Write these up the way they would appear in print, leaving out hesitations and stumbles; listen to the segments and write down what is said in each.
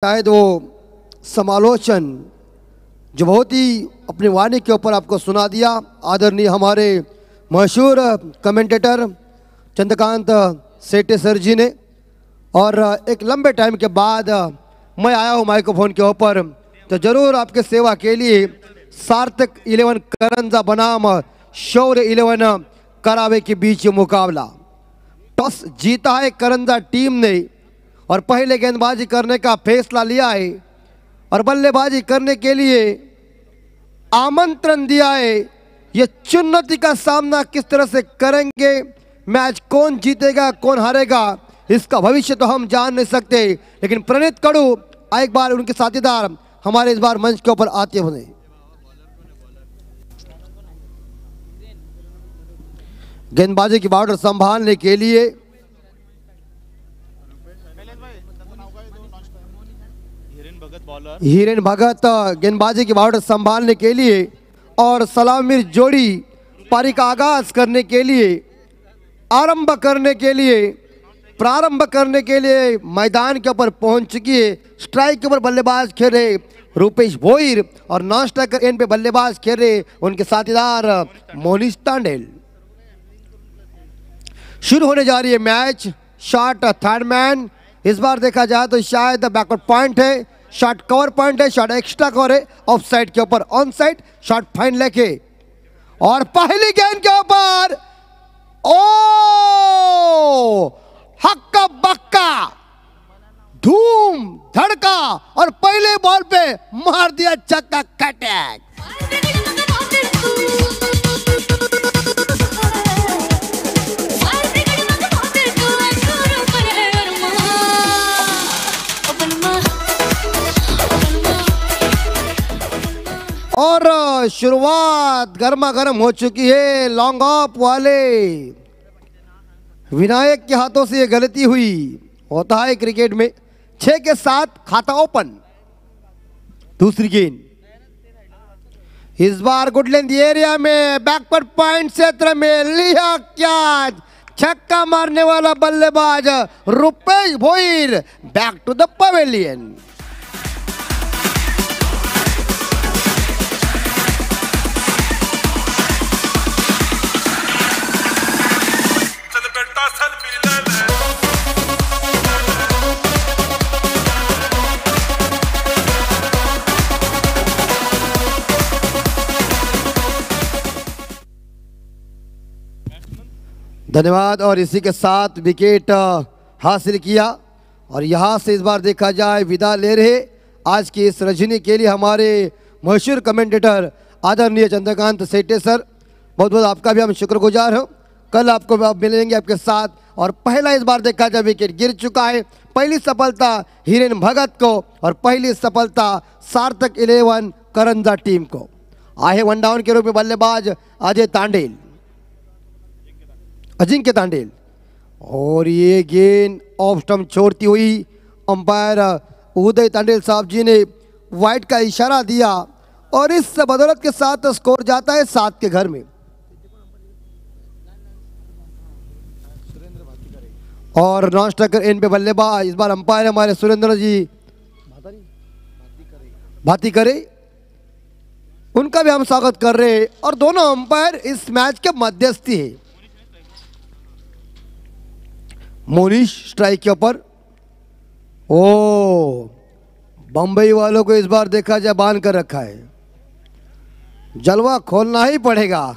शायद वो समालोचन जो बहुत ही अपनी वाणी के ऊपर आपको सुना दिया आदरणीय हमारे मशहूर कमेंटेटर चंद्रकांत सेठे सर जी ने। और एक लंबे टाइम के बाद मैं आया हूँ माइक्रोफोन के ऊपर, तो ज़रूर आपके सेवा के लिए सार्थक 11 करंजा बनाम शौर्य 11 करावे के बीच मुकाबला। टॉस जीता है करंजा टीम ने और पहले गेंदबाजी करने का फैसला लिया है और बल्लेबाजी करने के लिए आमंत्रण दिया है। ये चुनौती का सामना किस तरह से करेंगे, मैच कौन जीतेगा कौन हारेगा इसका भविष्य तो हम जान नहीं सकते, लेकिन प्रणीत कड़ू एक बार उनके साथीदार हमारे इस बार मंच के ऊपर आते हुए गेंदबाजी की बॉर्डर संभालने के लिए हिरेन भगत गेंदबाजी की बॉर्डर संभालने के लिए और सलामीर जोड़ी पारी का आगाज करने के लिए प्रारंभ करने के लिए मैदान के ऊपर पहुंच चुकी है। स्ट्राइक के ऊपर बल्लेबाज खेल रहे रूपेश भोईर और नॉन स्ट्राइकर एंड पे बल्लेबाज खेल रहे उनके साथीदार मोनिश तांडेल। शुरू होने जा रही है मैच। शॉट थर्ड मैन, इस बार देखा जाए तो शायद बैकवर्ड पॉइंट है, शॉट कवर पॉइंट है, शॉट एक्स्ट्रा कवर है, ऑफ साइड के ऊपर ऑन साइड शॉट फाइन लेके और पहली गेंद के ऊपर ओ हक्का बक्का धूम धड़का और पहले बॉल पे मार दिया छक्का कटैक। और शुरुआत गर्मा गर्म हो चुकी है। लॉन्ग ऑफ वाले विनायक के हाथों से ये गलती हुई, होता है क्रिकेट में। 6 के 7 खाता ओपन। दूसरी गेंद इस बार गुड लेंथ एरिया में बैकवर्ड पॉइंट क्षेत्र में लिया क्या छक्का मारने वाला बल्लेबाज Rupesh Bhoir back to the pavilion. धन्यवाद। और इसी के साथ विकेट हासिल किया और यहाँ से इस बार देखा जाए विदा ले रहे आज की इस रजनी के लिए हमारे मशहूर कमेंटेटर आदरणीय चंद्रकांत सेठे सर। बहुत बहुत आपका भी हम शुक्रगुजार हो। कल आपको मिलेंगे आपके साथ। और पहला इस बार देखा जाए विकेट गिर चुका है। पहली सफलता हिरेन भगत को और पहली सफलता सार्थक 11 करंजा टीम को। आए वन डाउन के रूप में बल्लेबाज अजिंक्य तांडेल और ये गेंद ऑफ स्टंप छोड़ती हुई अंपायर उदय तांडेल साहब जी ने वाइड का इशारा दिया और इस बदौलत के साथ स्कोर जाता है 7 के घर में। और नॉन स्ट्राइकर एंड पे बल्लेबाज इस बार अंपायर हमारे सुरेंद्र जी भाती करे, उनका भी हम स्वागत कर रहे हैं। और दोनों अंपायर इस मैच के मध्यस्थी है। मोनिश स्ट्राइक के ऊपर। ओ बंबई वालों को इस बार देखा जाए बांध कर रखा है, जलवा खोलना ही पड़ेगा।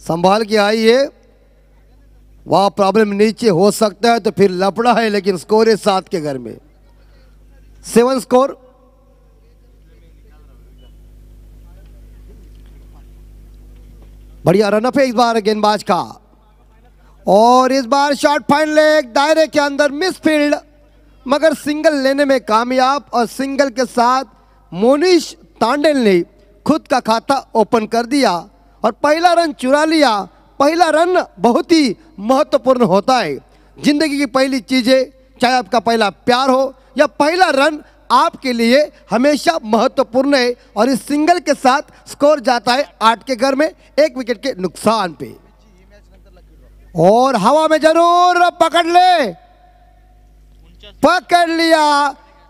संभाल के आई है, वह प्रॉब्लम नीचे हो सकता है तो फिर लपड़ा है, लेकिन स्कोर है 7 के घर में। 7 स्कोर। बढ़िया रनअप है इस बार गेंदबाज का और इस बार शॉट फाइन लेग दायरे के अंदर मिस फील्ड, मगर सिंगल लेने में कामयाब और सिंगल के साथ मोनिश तांडेल ने खुद का खाता ओपन कर दिया और पहला रन चुरा लिया। पहला रन बहुत ही महत्वपूर्ण होता है। जिंदगी की पहली चीजें, चाहे आपका पहला प्यार हो या पहला रन, आपके लिए हमेशा महत्वपूर्ण है। और इस सिंगल के साथ स्कोर जाता है 8 के घर में, 1 विकेट के नुकसान पे। और हवा में जरूर पकड़ लिया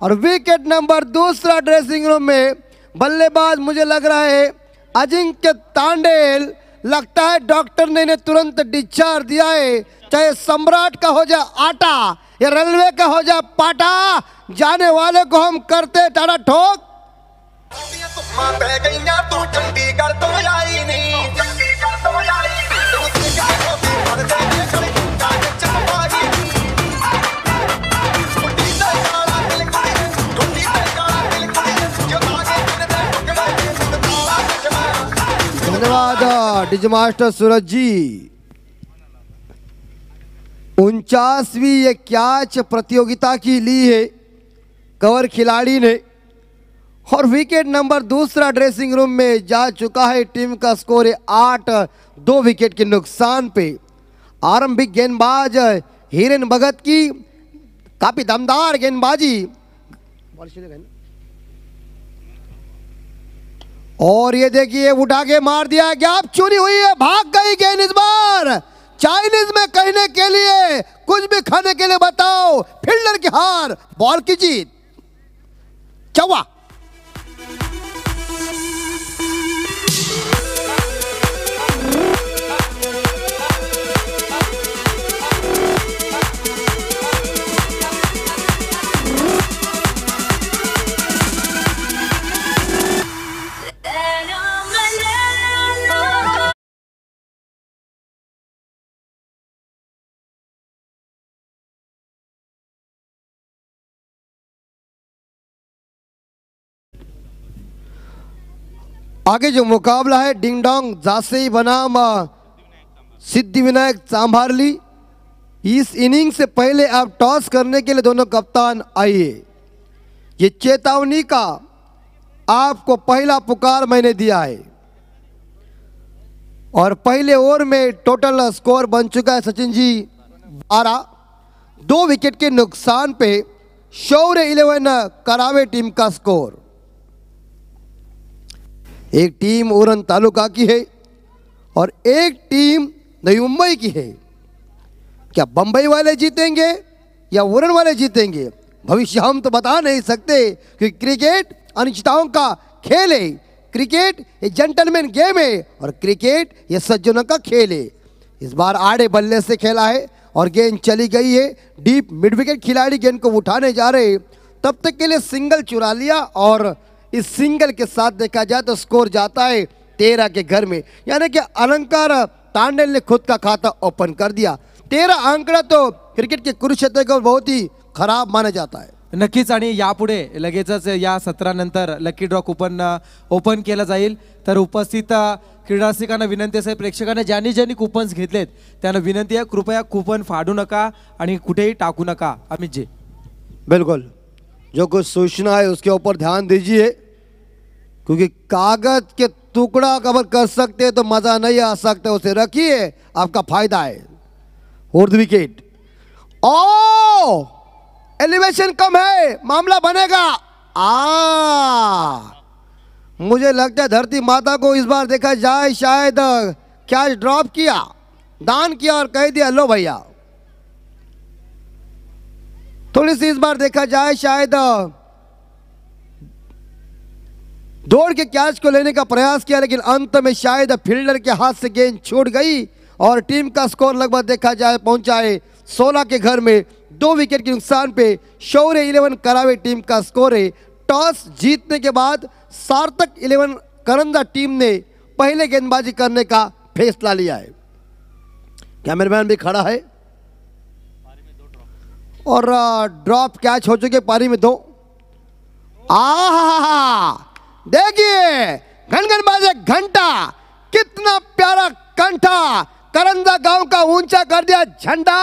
और विकेट नंबर दूसरा ड्रेसिंग रूम में बल्लेबाज मुझे लग रहा है अजिंक्य तांडेल। लगता है डॉक्टर ने इन्हें तुरंत डिस्चार्ज दिया है। चाहे सम्राट का हो जाए आटा या रेलवे का हो जाए पाटा, जाने वाले को हम करते टाटा ठोक। धन्यवाद डीजे मास्टर सूरज जी। 49वीं ये कैच प्रतियोगिता की ली है कवर खिलाड़ी ने, और विकेट नंबर दूसरा ड्रेसिंग रूम में जा चुका है। टीम का स्कोर है 8, 2 विकेट के नुकसान पे। आरंभिक गेंदबाज हिरेन भगत की काफी दमदार गेंदबाजी, और ये देखिए उठा के मार दिया, गैप चुनी हुई है, भाग गई गेंद। इस बार चाइनीज में कहने के लिए कुछ भी खाने के लिए बताओ, फील्डर की हार, बॉल की जीत। चौवा आगे जो मुकाबला है डिंगडोंग जासई बनाम सिद्धिविनायक चांभारली। इस इनिंग से पहले आप टॉस करने के लिए दोनों कप्तान आइए। ये चेतावनी का आपको पहला पुकार मैंने दिया है, और पहले ओवर में टोटल स्कोर बन चुका है सचिन जी 12, 2 विकेट के नुकसान पे शौर्य 11 करावे टीम का स्कोर। एक टीम उरण तालुका की है और एक टीम नई मुंबई की है। क्या बंबई वाले जीतेंगे या उरण वाले जीतेंगे, भविष्य हम तो बता नहीं सकते, क्योंकि क्रिकेट अनिश्चितताओं का खेल है। क्रिकेट ये जेंटलमैन गेम है और क्रिकेट ये सज्जनों का खेल है। इस बार आड़े बल्ले से खेला है और गेंद चली गई है डीप। मिड विकेट खिलाड़ी गेंद को उठाने जा रहे, तब तक के लिए सिंगल चुरा लिया, और इस सिंगल के साथ देखा जाए तो स्कोर जाता है 13 के घर में, यानी कि अलंकार तांडेल ने खुद का खाता ओपन कर दिया। 13 आंकड़ा तो क्रिकेट के कुरुक्षेत्र को बहुत ही खराब माना जाता है। नक्कीच, आणि यापुढे लगेचच या सत्रानंतर लकी ड्रॉ कूपन ओपन केला जाईल। तर उपस्थित क्रीडा रसिकांना विनंती असेल, प्रेक्षकांना ज्यांनी ज्यांनी कूपन्स घेतलेत त्यांना विनंती आहे, कृपया कूपन फाडू नका आणि कुठेही टाकू नका। अमित जी, बिल्कुल, जो कुछ सूचना है उसके ऊपर ध्यान दीजिए, क्योंकि कागज के टुकड़ा कवर कर सकते हैं तो मजा नहीं आ सकता, उसे रखिए, आपका फायदा है। उर्द विकेट, ओ एलिवेशन कम है, मामला बनेगा। मुझे लगता है धरती माता को इस बार देखा जाए शायद कैच ड्रॉप किया, दान किया और कह दिया लो भैया। थोड़ी सी इस बार देखा जाए शायद दौड़ के कैच को लेने का प्रयास किया, लेकिन अंत में शायद फील्डर के हाथ से गेंद छूट गई और टीम का स्कोर लगभग देखा जाए पहुंचा है 16 के घर में। 2 विकेट के नुकसान पे शौर्य 11 करावे टीम का स्कोर है। टॉस जीतने के बाद सार्थक 11 करंजा टीम ने पहले गेंदबाजी करने का फैसला लिया है। कैमरामैन भी खड़ा है और ड्रॉप कैच हो चुके, पारी में 2। देखिए घन बाजे घंटा, कितना प्यारा कंठा, करंजा गांव का ऊंचा कर दिया झंडा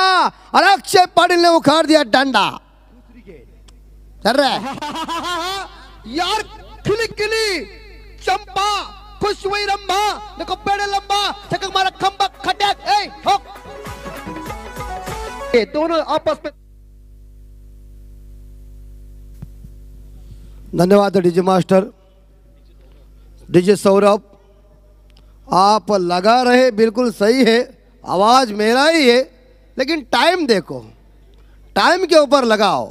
और अक्षय पाटिल ने उखाड़ दिया डंडा। चल रहा है यार, खिली खिली चंपा, खुश हुई रंभा, देखो पेड़ लंबा, छक्का मारा खंबा, खटक, ये दोनों आपस में। धन्यवाद डीजे मास्टर, डीजे सौरभ, आप लगा रहे बिल्कुल सही है, आवाज मेरा ही है, लेकिन टाइम देखो, टाइम के ऊपर लगाओ।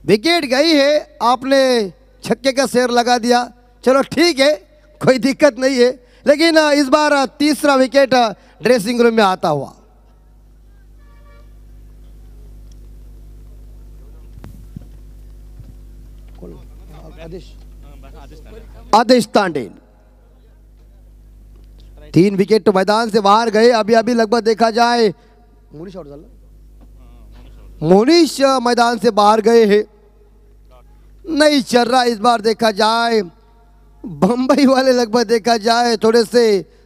विकेट गई है, आपने छक्के का शेर लगा दिया, चलो ठीक है, कोई दिक्कत नहीं है। लेकिन इस बार तीसरा विकेट ड्रेसिंग रूम में आता हुआ। आदेश तांडेल 3 विकेट तो मैदान से बाहर गए। अभी अभी लगभग देखा जाए मोनिश मैदान से बाहर गए हैं, नहीं चल रहा इस बार देखा जाए। बंबई वाले लगभग देखा जाए थोड़े से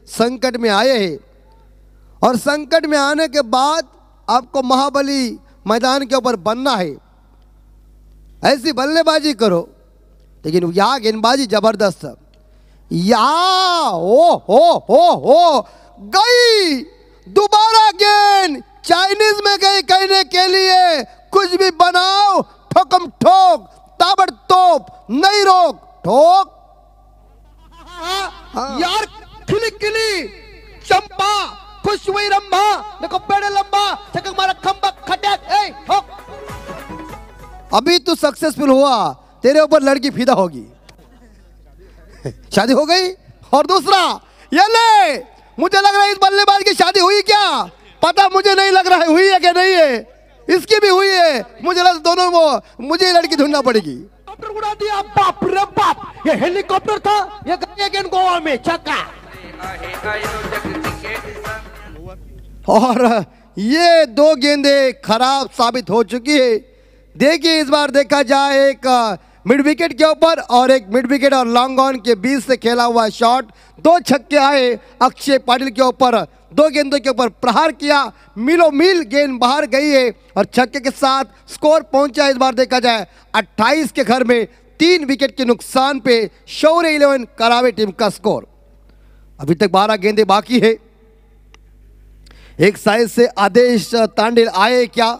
संकट में आए हैं, और संकट में आने के बाद आपको महाबली मैदान के ऊपर बनना है, ऐसी बल्लेबाजी करो। लेकिन यहाँ गेंदबाजी जबरदस्त, यहाँ हो गई दोबारा गेंद चाइनीज में गई कहने के लिए। कुछ भी बनाओ, ठोकम ठोक, ताबड़तोप, नहीं रोक ठोक। यार खिली खिली चंपा, खुश हुई रंभा, देखो पेड़ लंबा, छक्का मारा खंबा खटक, ए ठोक। अभी तू सक्सेसफुल हुआ, तेरे ऊपर लड़की फिदा होगी। शादी हो गई। और दूसरा ये ले, मुझे लग रहा है इस बल्लेबाज की शादी हुई क्या पता मुझे नहीं लग रहा है, हुई है क्या नहीं है। इसकी भी हुई है, मुझे लगा दोनों को मुझे लड़की ढूंढना पड़ेगी। हेलीकॉप्टर उड़ा दिया, बाप रे बाप, ये हेलीकॉप्टर था, ये गया गोवा में छक्का। और ये 2 गेंदें खराब साबित हो चुकी है। देखिए इस बार देखा जाए एक मिड विकेट के ऊपर और एक मिड विकेट और लॉन्ग ऑन के बीच से खेला हुआ शॉट, 2 छक्के आए अक्षय पाटिल के ऊपर, 2 गेंदों के ऊपर प्रहार किया, मिलो मिल गेंद बाहर गई है और छक्के के साथ स्कोर पहुंचा इस बार देखा जाए 28 के घर में 3 विकेट के नुकसान पे शौर्य 11 करावे टीम का स्कोर। अभी तक 12 गेंदें बाकी है। एक साइड से आदेश तांडेल आए क्या,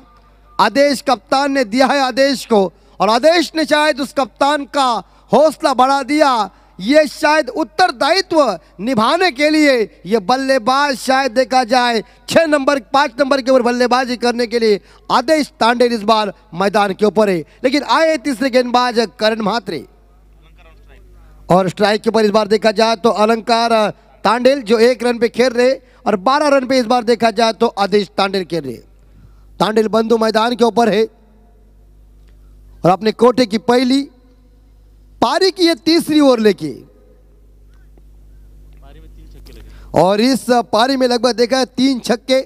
आदेश कप्तान ने दिया है आदेश को, और आदेश ने शायद उस कप्तान का हौसला बढ़ा दिया। ये शायद उत्तरदायित्व निभाने के लिए ये बल्लेबाज शायद देखा जाए 6 नंबर 5 नंबर के ऊपर बल्लेबाजी करने के लिए आदेश तांडेल इस बार मैदान के ऊपर है। लेकिन आए तीसरे गेंदबाज करण म्हात्रे, और स्ट्राइक के ऊपर इस बार देखा जाए तो अलंकार तांडेल जो 1 रन पे खेल रहे, और 12 रन पे इस बार देखा जाए तो आदेश तांडेल खेल रहे। तांडेल बंधु मैदान के ऊपर है और अपने कोटे की पहली पारी की ये तीसरी ओवर लेके, और इस पारी में लगभग देखा है 3 छक्के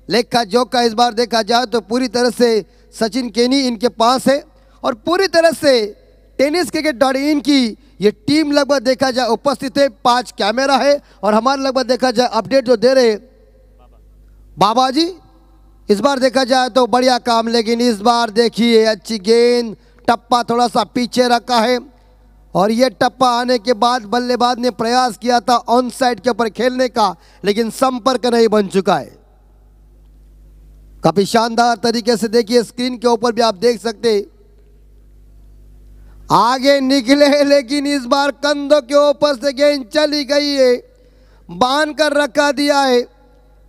लेखा जोखा इस बार देखा जाए तो पूरी तरह से सचिन केनी इनके पास है, और पूरी तरह से टेनिस क्रिकेट .in की ये टीम लगभग देखा जाए उपस्थित है। 5 कैमरा है और हमारे लगभग देखा जाए अपडेट जो दे रहे बाबा जी इस बार देखा जाए तो बढ़िया काम। लेकिन इस बार देखिए अच्छी गेंद, टप्पा थोड़ा सा पीछे रखा है, और ये टप्पा आने के बाद बल्लेबाज ने प्रयास किया था ऑन साइड के ऊपर खेलने का, लेकिन संपर्क नहीं बन चुका है। काफी शानदार तरीके से देखिए स्क्रीन के ऊपर भी आप देख सकते आगे निकले, लेकिन इस बार कंधों के ऊपर से गेंद चली गई है, बांध कर रखा दिया है,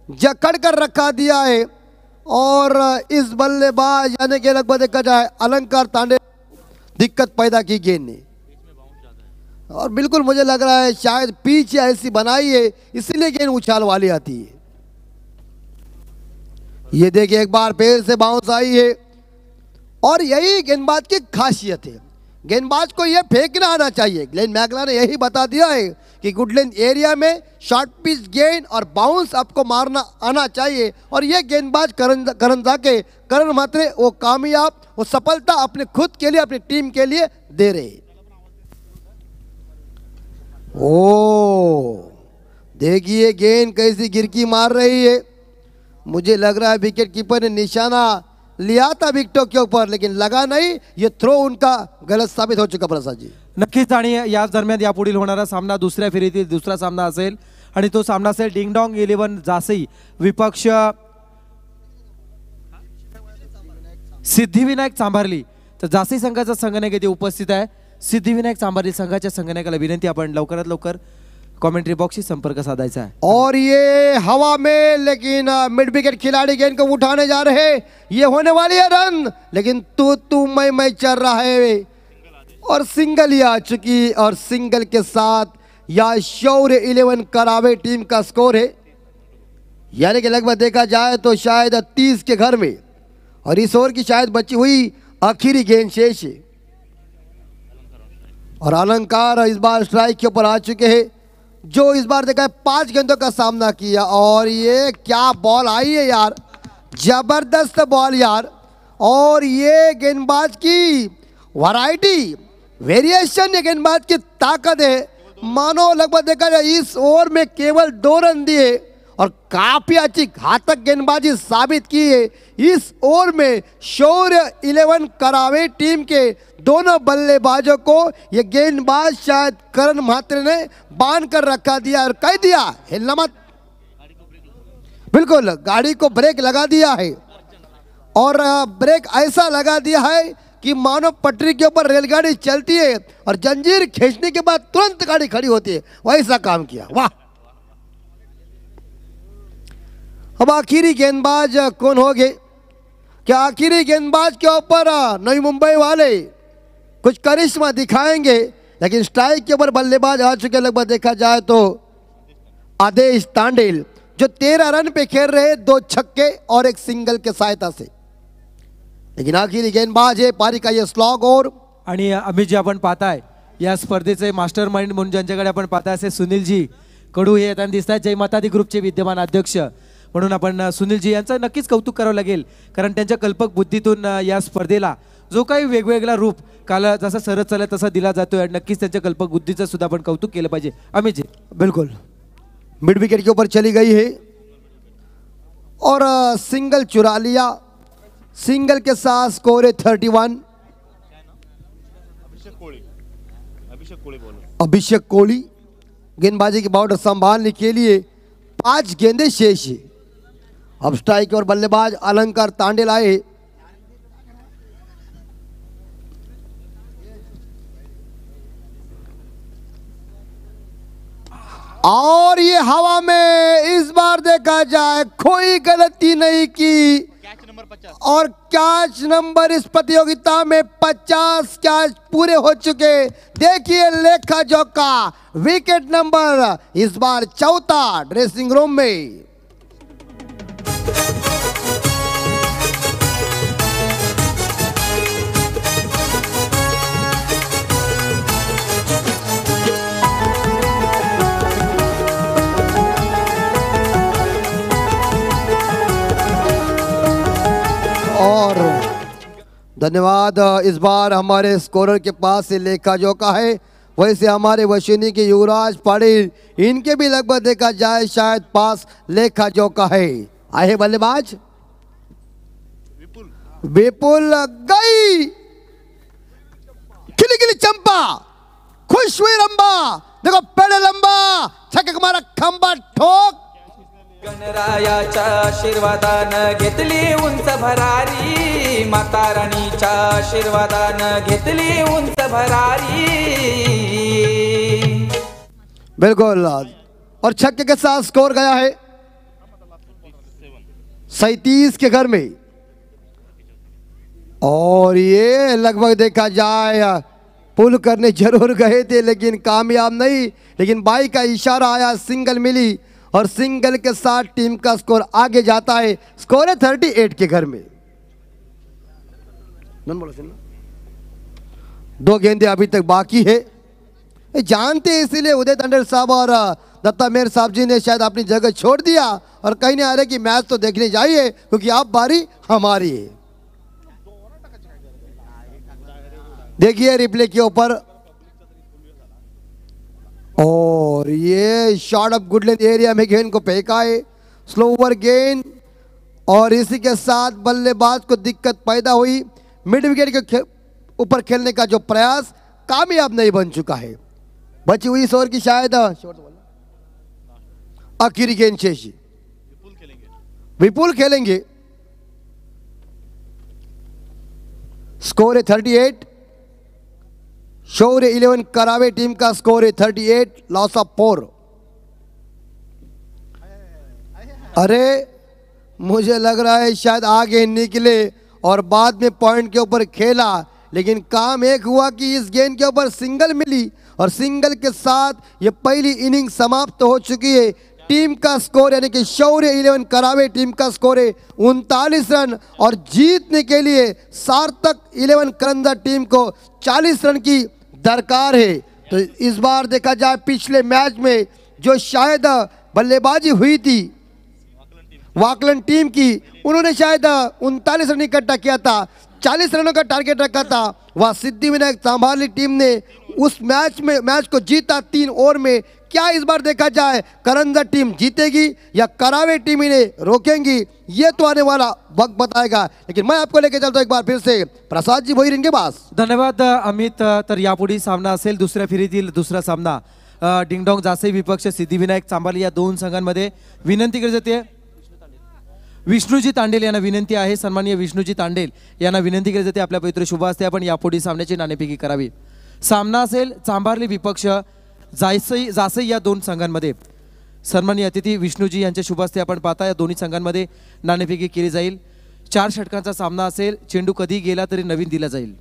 जकड़ कर रखा दिया है, और इस बल्लेबाज यानी कि लगभग देखा जाए अलंकार तांडे दिक्कत पैदा की गेंद ने, और बिल्कुल मुझे लग रहा है शायद पिच ऐसी बनाई है इसीलिए गेंद उछाल वाली आती है। ये देखिए एक बार पैर से बाउंस आई है, और यही गेंदबाज की खासियत है, गेंदबाज को यह फेंकना आना चाहिए। ग्लेन मैकला ने यही बता दिया है कि गुडलैंड एरिया में शॉर्ट पिच गेंद और बाउंस आपको मारना आना चाहिए, और ये गेंदबाज करण म्हात्रे वो कामयाब, वो सफलता अपने खुद के लिए अपनी टीम के लिए दे रहे। ओ देखिए गेंद कैसी गिरकी मार रही है, मुझे लग रहा है विकेट कीपर ने निशाना लिया था विकेटों के ऊपर लेकिन लगा नहीं, ये थ्रो उनका गलत साबित हो चुका प्रसाद जी। नक्कीच, आणि याच दरम्यान यापुढील होणारा सामना दुसऱ्या फेरीतील दुसरा सामना असेल, आणि तो सामना असेल डिंगडॉंग 11 जासई विपक्ष सिद्धिविनायक चांभारली। तर जासई संघाचा संघनायक येथे उपस्थित आहे। सिद्धिविनायक चांभारली संघाच्या संघनायकाला विनंती आपण लवकरात लवकर कॉमेंट्री बॉक्सशी संपर्क साधायचा आहे. और ये हवा में, लेकिन मिड विकेट खिलाड़ी गेंद को उठाने जा रहे. ये होने वाली है रन, लेकिन तू मैं चल रहा है और सिंगल ही आ चुकी. और सिंगल के साथ यह शौर्य 11 करावे टीम का स्कोर है. यानी कि लगभग देखा जाए तो शायद 30 के घर में, और इस ओवर की शायद बची हुई आखिरी गेंद शेष है. और अलंकार इस बार स्ट्राइक के ऊपर आ चुके हैं, जो इस बार देखा है 5 गेंदों का सामना किया. और ये क्या बॉल आई है यार, जबरदस्त बॉल यार. और ये गेंदबाज की वैरायटी, वेरिएशन, ये गेंदबाज की ताकत है. मानो लगभग देखा जाए इस ओवर में केवल 2 रन दिए और काफी अच्छी घातक गेंदबाजी साबित की है. इस ओवर में शौर्य 11 करावे टीम के दोनों बल्लेबाजों को ये गेंदबाज शायद करण म्हात्रे ने बांध कर रखा दिया और कह दिया हिलना मत. बिल्कुल गाड़ी को ब्रेक लगा दिया है, और ब्रेक ऐसा लगा दिया है कि मानो पटरी के ऊपर रेलगाड़ी चलती है और जंजीर खींचने के बाद तुरंत गाड़ी खड़ी होती है, वैसा काम किया. वाह. अब आखिरी गेंदबाज कौन होंगे? क्या आखिरी गेंदबाज के ऊपर नई मुंबई वाले कुछ करिश्मा दिखाएंगे? लेकिन स्ट्राइक के ऊपर बल्लेबाज आ चुके. लगभग देखा जाए तो आदेश तांडेल, जो 13 रन पे खेल रहे, 2 छक्के और 1 सिंगल के सहायता से. लेकिन आखिरी गेंदबाज आहे पारी का ये स्लॉग ओव्हर. आणि अमित जी आपण पाहताय या स्पर्धेचे मास्टर माइंड म्हणून ज्यांच्याकडे आपण पाहताय असे सुनीलजी कडू हे येताना दिसत आहेत, जय मातादी ग्रुपचे विद्यमान अध्यक्ष म्हणून आपण सुनीलजी यांचं नक्कीच कौतुक करावं लागेल. कारण त्यांच्या कल्पक बुद्धीतून या स्पर्धेला जो काही वेगवेगळा रूप काल जसा सरस चालला तसा दिला जातोय, नक्कीच त्यांच्या कल्पक बुद्धीचं सुद्धा आपण कौतुक केलं पाहिजे. अमित जी बिल्कुल मिड विकेट के ऊपर चली गई है और सिंगल चुरा लिया. सिंगल के साथ स्कोर है 31. अभिषेक कोहली गेंदबाजी की बाउंड्री संभालने के लिए 5 गेंदें शेष है. अब स्ट्राइक और बल्लेबाज अलंकार तांडेल आए. और ये हवा में इस बार देखा जाए कोई गलती नहीं की, और कैच नंबर इस प्रतियोगिता में 50 कैच पूरे हो चुके. देखिए लेखा जोखा, विकेट नंबर इस बार 4था ड्रेसिंग रूम में. और धन्यवाद. इस बार हमारे स्कोरर के पास से लेखा जोखा है, वैसे हमारे वशिनी के युवराज पाटिल, इनके भी लगभग देखा जाए शायद पास लेखा जोखा है. आए बल्लेबाज विपुल गई, खिली खिली चंपा, खुश हुई रंबा. देखो पेड़े लंबा, छक्के मारा खंबा ठोक. गणरायाच्या आशीर्वादानं घेतली उंच भरारी, माता राणीच्या आशीर्वादानं घेतली उंच भरारी. बिल्कुल. और छक्के के साथ स्कोर गया है 37 के घर में. और ये लगभग देखा जाए पुल करने जरूर गए थे लेकिन कामयाब नहीं. लेकिन बाई का इशारा आया, सिंगल मिली और सिंगल के साथ टीम का स्कोर आगे जाता है. स्कोर है 38 के घर में. 2 गेंदें अभी तक बाकी है. जानते हैं इसीलिए उदय तांडेल साहब और दत्ता मेहर साहब जी ने शायद अपनी जगह छोड़ दिया और कहीं नहीं आ रहे कि मैच तो देखने जाइए क्योंकि आप बारी हमारी है. देखिए रिप्ले के ऊपर, और ये shot of good length area में गेंद को फेंका है. स्लो ओवर गेंद, और इसी के साथ बल्लेबाज को दिक्कत पैदा हुई. मिड विकेट के ऊपर खेलने का जो प्रयास कामयाब नहीं बन चुका है. बची हुई इस ओवर की शायद आखिरी गेंद शेष. विपुल खेलेंगे. स्कोर है 38. शौर्य 11 करावे टीम का स्कोर है 38, लॉस ऑफ 4. अरे मुझे लग रहा है शायद आगे निकले और बाद में पॉइंट के ऊपर खेला, लेकिन काम एक हुआ कि इस गेंद के ऊपर सिंगल मिली और सिंगल के साथ ये पहली इनिंग समाप्त हो चुकी है। टीम का स्कोर यानी कि शौर्य 11 करावे टीम का स्कोर है 39 रन और जीतने के लिए सार्थक 11 करंजा टीम को 40 रन की दरकार है। तो इस बार देखा जाए पिछले मैच में जो शायद बल्लेबाजी हुई थी वाकलन टीम की, उन्होंने शायद 39 रन इकट्ठा किया था, 40 रनों का टारगेट रखा था। वह सिद्धिविनायक सांभाली टीम ने उस मैच को जीता 3 ओवर में। क्या इस बार देखा जाए करंजा टीम जीतेगी या करावे टीम इन्हें रोकेंगी, ये तो आने वाला वक्त बताएगा। लेकिन मैं आपको लेके चलता हूं एक बार फिर से प्रसाद जी भोईर इनके पास। धन्यवाद अमित। तर यापुढे सामना असेल दुसऱ्या फेरीतील दुसरा सामना डिंगडॉंग जासे विपक्ष सिद्धिविनायक सांभाली या दोन संघांमध्ये। विनंती केली जाते विष्णुजी तांडेल यांना विनंती आहे, सन्माननीय विष्णुजी तांडेल यांना विनंती केली जाते आपल्या पवित्र शुभ हस्ते आपण यापुढे सामन्याची नाणेफेकी करावी। सामना असेल चांभारली विपक्ष जासई या दोन संघांमध्ये। सन्माननीय अतिथी विष्णुजी यांच्या शुभ हस्ते आपण पाहता या दोन्ही संघांमध्ये नाणेफेकी केली जाईल। 4 षटकांचा सामना असेल, चेंडू कधी गेला तरी नवीन दिला जाईल।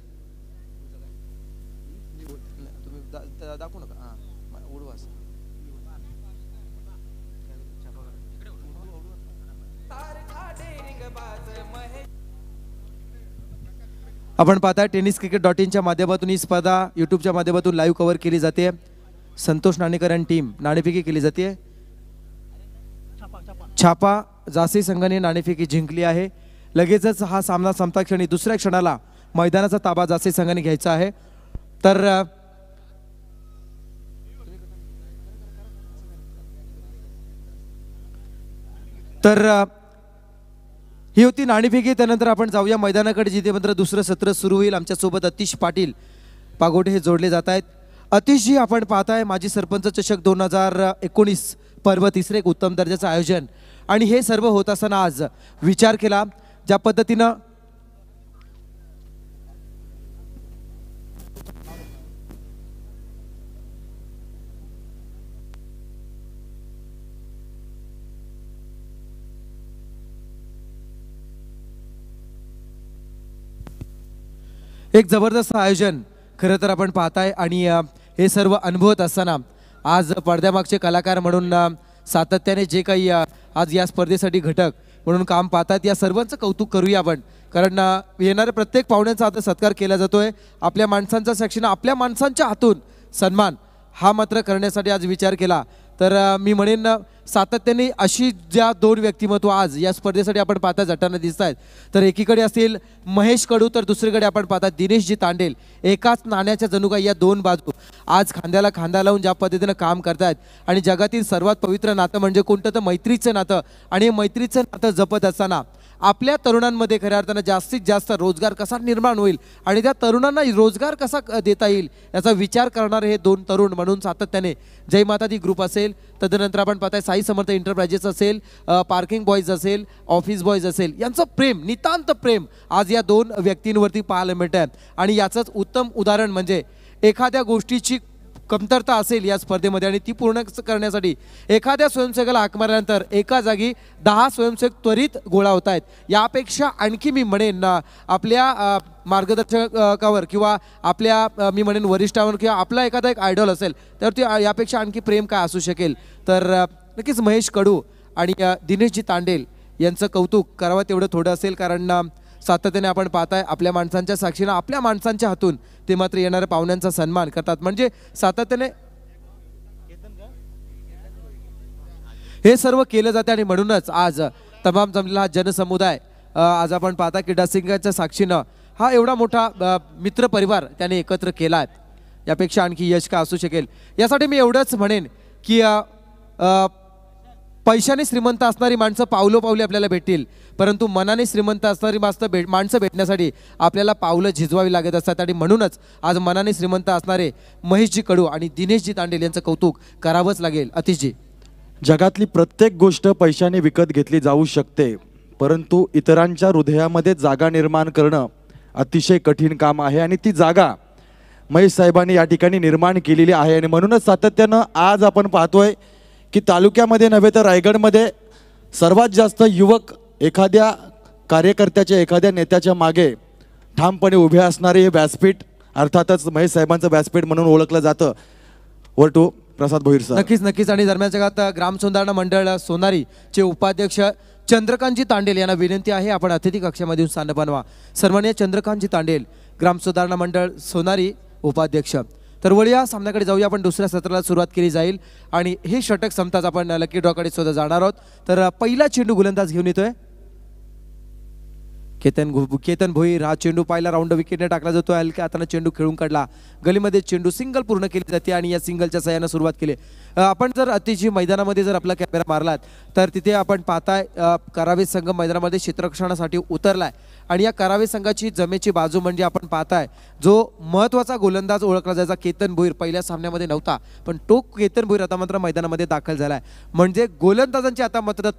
आपण पाहता tenniscricket.in च्या माध्यमातून ही स्पर्धा यूट्यूबच्या माध्यमातून लाईव्ह कव्हर केली जाते। संतोष नाणेकर आणि टीम नाणेफेकी केली जाते। छापा जासी संघाने नाणेफेकी जिंकली आहे। लगेचच हा सामना संपता क्षणी दुसऱ्या क्षणाला मैदानाचा ताबा जासी संघाने घ्यायचा आहे। तर ही होती नाणेफेकी। त्यानंतर आपण जाऊया मैदानाकडे, जिथे मात्र दुसरं सत्र सुरू होईल। आमच्या सोबत अतिश पाटील पागोटे हे जोडले जात आहेत। अतिश जी आपण पाहताय माजी सरपंच चषक 2019 पर्व तिसरे एक उत्तम दर्जाचं आयोजन, आणि हे सर्व होत असताना आज विचार केला ज्या पद्धतीनं एक जबरदस्त आयोजन खरं तर आपण पाहताय, आणि हे सर्व अनुभवत असताना आज पडद्यामागचे कलाकार म्हणून सातत्याने जे काही आज या स्पर्धेसाठी घटक म्हणून काम पाहतात या सर्वांचं कौतुक करूया आपण। कारण येणाऱ्या प्रत्येक पाहुण्यांचा आता सत्कार केला जातोय। आपल्या माणसांचा साक्षीने आपल्या माणसांच्या हातून सन्मान हा मात्र करण्यासाठी आज विचार केला। तर मी म्हणेन सातत्याने अशी ज्या दोन व्यक्तिमत्व आज या स्पर्धेसाठी आपण पाहता जाताना दिसत आहेत, तर एकीकडे असतील महेश कडू, तर दुसरीकडे आपण पाहता दिनेशजी तांडेल। एकाच नाण्याच्या जणू काही या दोन बाजू आज खांद्याला खांदा लावून ज्या पद्धतीने काम करतायत, आणि जगातील सर्वात पवित्र नातं म्हणजे कोणतं तर मैत्रीचं नातं, आणि हे मैत्रीचं नातं जपत असताना आपल्या तरुणांमध्ये खऱ्या अर्थानं जास्तीत जास्त रोजगार कसा निर्माण होईल आणि त्या तरुणांना रोजगार कसा देता येईल याचा विचार करणारे हे दोन तरुण म्हणून सातत्याने जय माता दी ग्रुप असेल, तदनंतर आपण पाहताय साई समर्थ एंटरप्राइजेस असेल, पार्किंग बॉयज असेल, ऑफिस बॉयज असेल, यांचं प्रेम, नितांत प्रेम आज या दोन व्यक्तींवरती पाहायला मिळतंय। आणि याचंच उत्तम उदाहरण म्हणजे एखाद्या गोष्टीची कमतरता असेल या स्पर्धेमध्ये आणि ती पूर्ण करण्यासाठी एखाद्या स्वयंसेवकाला हाक मारल्यानंतर एका जागी 10 स्वयंसेवक त्वरित गोळा होत आहेत। यापेक्षा आणखी मी म्हणेन आपल्या मार्गदर्शकावर किंवा आपल्या मी म्हणेन वरिष्ठांवर किंवा आपला एखादा एक आयडॉल असेल तर ते यापेक्षा आणखी प्रेम काय असू शकेल। तर नक्कीच महेश कडू आणि दिनेशजी तांडेल यांचं कौतुक करावं तेवढं थोडं असेल, कारण सातत्याने आपण पाहताय आपल्या माणसांच्या साक्षीने आपल्या माणसांच्या हातून ते मात्र येणाऱ्या पाहुण्यांचा सन्मान करतात। म्हणजे सातत्याने हे सर्व केलं जाते आणि म्हणूनच आज तमाम जमलेला हा जनसमुदाय आज आपण पाहता की डासिंगाच्या साक्षीनं हा एवढा मोठा मित्र परिवार त्याने एकत्र केला आहे। यापेक्षा आणखी यश का असू शकेल। यासाठी मी एवढंच म्हणेन की पैशाने श्रीमंत असणारी माणसं पावलोपावली आपल्याला भेटतील, परंतु मनाने श्रीमंत असणारी माणसं भेटण्यासाठी आपल्याला पावलं झिजवावी लागत असतात। आणि म्हणूनच आज मनाने श्रीमंत असणारे महेशजी कडू आणि दिनेशजी तांडेल यांचं कौतुक करावंच लागेल। अतिशजी, जगातली प्रत्येक गोष्ट पैशाने विकत घेतली जाऊ शकते, परंतु इतरांच्या हृदयामध्ये जागा निर्माण करणं अतिशय कठीण काम आहे आणि ती जागा महेश साहेबांनी या ठिकाणी निर्माण केलेली आहे। आणि म्हणूनच सातत्यानं आज आपण पाहतोय की तालुक्यामध्ये नव्हे तर रायगडमध्ये सर्वात जास्त युवक एखाद्या कार्यकर्त्याच्या एखाद्या नेत्याच्या मागे ठामपणे उभे असणारे हे व्यासपीठ अर्थातच महेश साहेबांचं व्यासपीठ म्हणून ओळखलं जातं. वर टू प्रसाद भोईर सर. नक्कीच आणि दरम्यानच्या काळात ग्राम सुधारणा मंडळ सोनारीचे उपाध्यक्ष चंद्रकांतजी तांडेल यांना विनंती आहे आपण अतिथी कक्षामध्ये येऊन स्थान बनवा. सन्माननीय चंद्रकांतजी तांडेल ग्राम सुधारणा मंडळ सोनारी उपाध्यक्ष. तर वळूया सामन्याकडे जाऊया. आपण दुसऱ्या सत्राला सुरुवात केली जाईल आणि हे षटक संपताच आपण लकी ड्रॉकडे सुद्धा जाणार आहोत. तर पहिला चेंडू गोलंदाज घेऊन येतोय केतन भोईर. हा चेंडू पहिला राऊंड विकेटने टाकला जातो. हलक्या हाताने चेंडू खेळून काढला. गलीमध्ये चेंडू सिंगल पूर्ण केली जाते आणि या सिंगलच्या सहाय्याने सुरुवात केली. आपण जर अतिशय मैदानामध्ये जर आपला कॅमेरा मारलात तर तिथे आपण पाहताय करावे संघ मैदानामध्ये क्षेत्ररक्षणासाठी उतरलाय आणि या करावे संघाची जमेची बाजू म्हणजे आपण पाहताय जो महत्त्वाचा गोलंदाज ओळखला जायचा केतन भोईर पहिल्या सामन्यामध्ये नव्हता, पण तो केतन भोईर आता मात्र मैदानामध्ये दाखल झालाय. म्हणजे गोलंदाजांची आता मात्र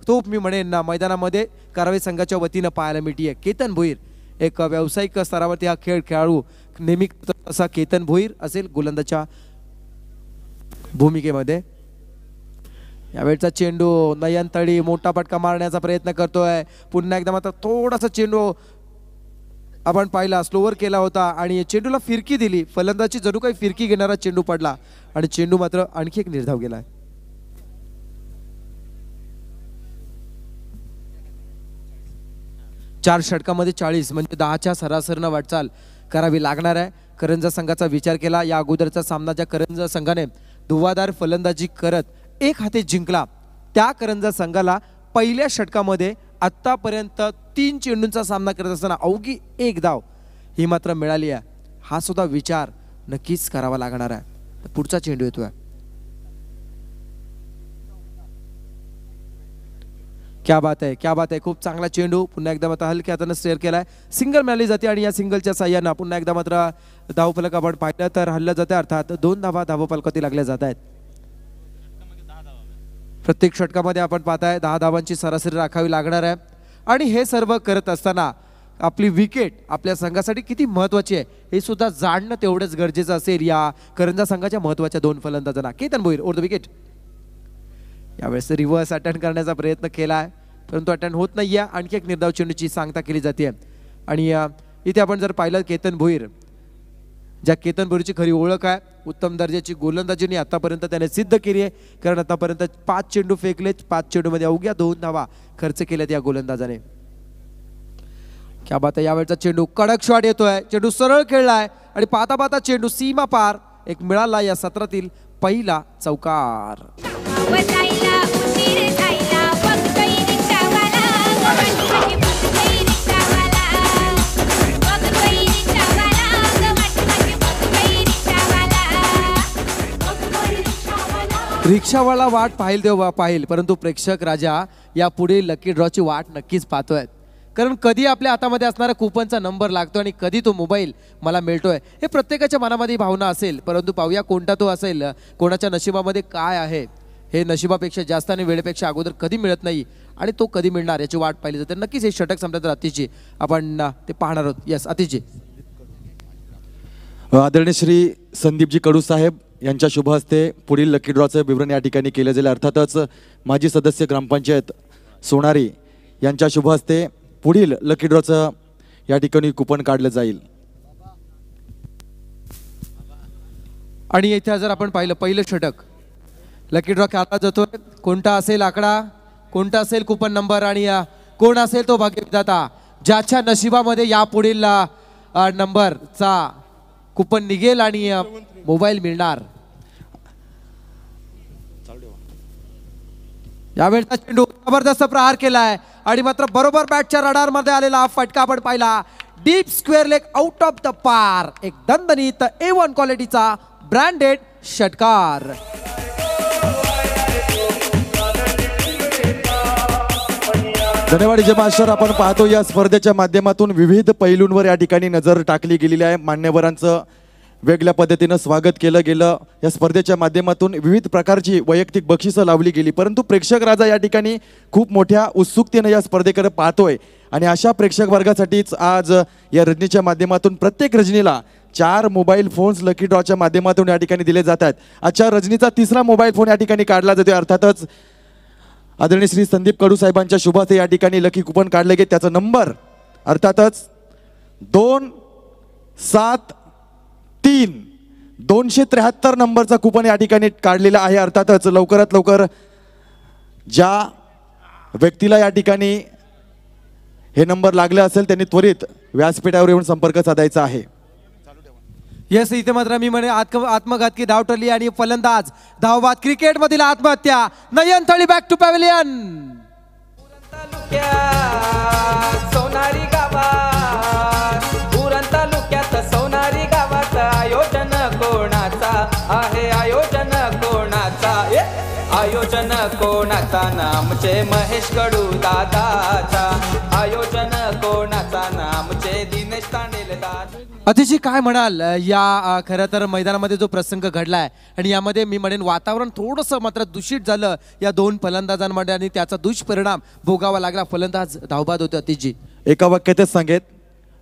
तोप मी म्हणेन ना मैदानामध्ये करावे संघाच्या वतीनं पाहायला मिळते. केतन भोईर एक व्यावसायिक स्तरावरती हा खेळाडू नेहमी असा केतन भोईर असेल गोलंदाजच्या भूमिकेमध्ये. यावेळचा चेंडू नयन तळी मोठा फटका मारण्याचा प्रयत्न करतोय. पुन्हा एकदा मात्र थोडासा चेंडू आपण पाहिला स्लोवर केला होता आणि चेंडूला फिरकी दिली. फलंदाजी जणू काही फिरकी घेणारा चेंडू पडला आणि चेंडू मात्र आणखी एक निर्धाव गेलाय. चार षटकामध्ये 40 म्हणजे 10च्या सरासरीनं वाटचाल करावी लागणार आहे. करंजा संघाचा विचार केला या अगोदरचा सामना ज्या करंजा संघाने धुवाधार फलंदाजी करत एक हाती जिंकला त्या करंजा संघाला पहिल्या षटकामध्ये आत्तापर्यंत 3 चेंडूंचा सामना करत असताना अवघी 1 धाव ही मात्र मिळाली आहे. हा सुद्धा विचार नक्कीच करावा लागणार आहे. पुढचा चेंडू येतोय. क्या बात आहे खूप चांगला चेंडू. पुन्हा एकदा मात्र हलक्या हाताने स्टेअर केलाय. सिंगल मिळाली जाते आणि या सिंगलच्या साह्यानं पुन्हा एकदा मात्र धावफलक आपण पाहिलं तर हल्ला जाते. अर्थात 2 धावा धावफलकावरती लागल्या जात आहेत. प्रत्येक षटकामध्ये आपण पाहताय 10 धावांची सरासरी राखावी लागणार आहे आणि हे सर्व करत असताना आपली विकेट आपल्या संघासाठी किती महत्त्वाची आहे हे सुद्धा जाणणं तेवढंच गरजेचं असेल या करंजा संघाच्या महत्त्वाच्या 2 फलंदाजांना. Ketan Bhoir over the wicket. यावेळेस रिव्हर्स अटेंड करण्याचा प्रयत्न केला आहे परंतु अटेंड होत नाहीये. आणखी एक निर्धाव चेंडूची सांगता केली जाते आणि इथे आपण जर पाहिलं केतन भोईर ज्या केतन भोईरची खरी ओळख आहे उत्तम दर्जाची गोलंदाजीने आतापर्यंत त्याने सिद्ध केली आहे. कारण आतापर्यंत 5 चेंडू फेकलेत. 5 चेंडूमध्ये अवघ्या 2 धावा खर्च केल्यात या गोलंदाजाने. क्या बात आहे. यावेळचा चेंडू कडक शॉट येतोय. चेंडू सरळ खेळलाय आणि पाहता पाहता चेंडू सीमा पार एक मिळाला. या सत्रातील पहिला चौकार. रिक्षावाला वाट पाहिल तेव्हा पाहिल परंतु प्रेक्षक राजा या पुढे लकी ड्रॉची वाट नक्कीच पाहतोय. कारण कधी आपल्या हातामध्ये असणारा कुपनचा नंबर लागतो आणि कधी तो मोबाईल मला मिळतोय हे प्रत्येकाच्या मनामध्ये भावना असेल. परंतु पाहूया कोणता तो असेल, कोणाच्या नशिबामध्ये काय आहे हे नशिबापेक्षा जास्त आणि वेळेपेक्षा अगोदर कधी मिळत नाही आणि तो कधी मिळणार याची वाट पाहिली जाते. नक्कीच हे षटक संपलं तर अतिशय आपण ते पाहणार आहोत. यस अतिशय. आदरणीय श्री संदीपजी कडू साहेब यांच्या शुभ हस्ते पुढील लकी ड्रॉचं विवरण या ठिकाणी केलं जाईल. अर्थातच माजी सदस्य ग्रामपंचायत सोनारी यांच्या शुभ हस्ते पुढील लकी ड्रॉचं या ठिकाणी कुपन काढलं जाईल. आणि इथे जर आपण पाहिलं पहिलं षटक लकी ड्रॉ काढला जातोय. कोणता असेल आकडा, कोणता असेल कुपन नंबर आणि कोण असेल तो भाग्यविधाता ज्याच्या नशिबामध्ये या पुढील नंबरचा कुपन निघेल आणि मोबाईल मिळणार. यावेळेचा चेंडू जबरदस्त प्रहार केलाय आणि मात्र बरोबर बॅटच्या रडार मध्ये आलेला फटका आपण पाहिला. Deep square leg out of the पार. एक दणदणीत A1 क्वालिटीचा ब्रँडेड षटकार. धन्यवाद जय मास्टर. आपण पाहतो या स्पर्धेच्या माध्यमातून विविध पैलूंवर या ठिकाणी नजर टाकली गेलेली आहे. मान्यवरांचं वेगळ्या पद्धतीनं स्वागत केलं गेलं. या स्पर्धेच्या माध्यमातून विविध प्रकारची वैयक्तिक बक्षिसं लावली गेली परंतु प्रेक्षक राजा या ठिकाणी खूप मोठ्या उत्सुकतेने या स्पर्धेकडे पाहतोय आणि अशा प्रेक्षक वर्गासाठीच आज या रजनीच्या माध्यमातून प्रत्येक रजनीला 4 मोबाईल फोन्स लकी ड्रॉच्या माध्यमातून या ठिकाणी दिले जातात. आजच्या रजनीचा 3रा मोबाईल फोन या ठिकाणी काढला जातोय. अर्थातच आदरणीय श्री संदीप कडू साहेबांच्या शुभ हस्ते या ठिकाणी लकी कुपन काढले गेले. त्याचा नंबर अर्थातच 273 273 नंबरचा कुपन या ठिकाणी काढलेला आहे. अर्थातच लवकरात लवकर ज्या व्यक्तीला या ठिकाणी हे नंबर लागले असेल त्यांनी त्वरित व्यासपीठावर येऊन संपर्क साधायचा आहे. येस, इथे मात्र मी म्हणे आत्मघातकी धाव ठरली आणि फलंदाज धावबाद क्रिकेटमधील आत्महत्या. नयन थळी बॅक टू पॅव्हिलियन. सोनारी गावात पुरण तालुक्यात सोनारी गावात आयोजन कोणाचा आहे? आयोजन कोणाचा? आयोजन कोणाचा? नामचे महेश कडू दादाचा. आयोजन कोणाचा? नामचे दिनेश तांडेल दादा. अतिशय काय म्हणाल या खरं तर मैदानामध्ये जो प्रसंग घडलाय आणि यामध्ये मी म्हणेन वातावरण थोडंसं मात्र दूषित झालं या दोन फलंदाजांमध्ये आणि त्याचा दुष्परिणाम भोगावा लागला. फलंदाज धावबाद होते. अतिशय एका वाक्यातच सांगेत,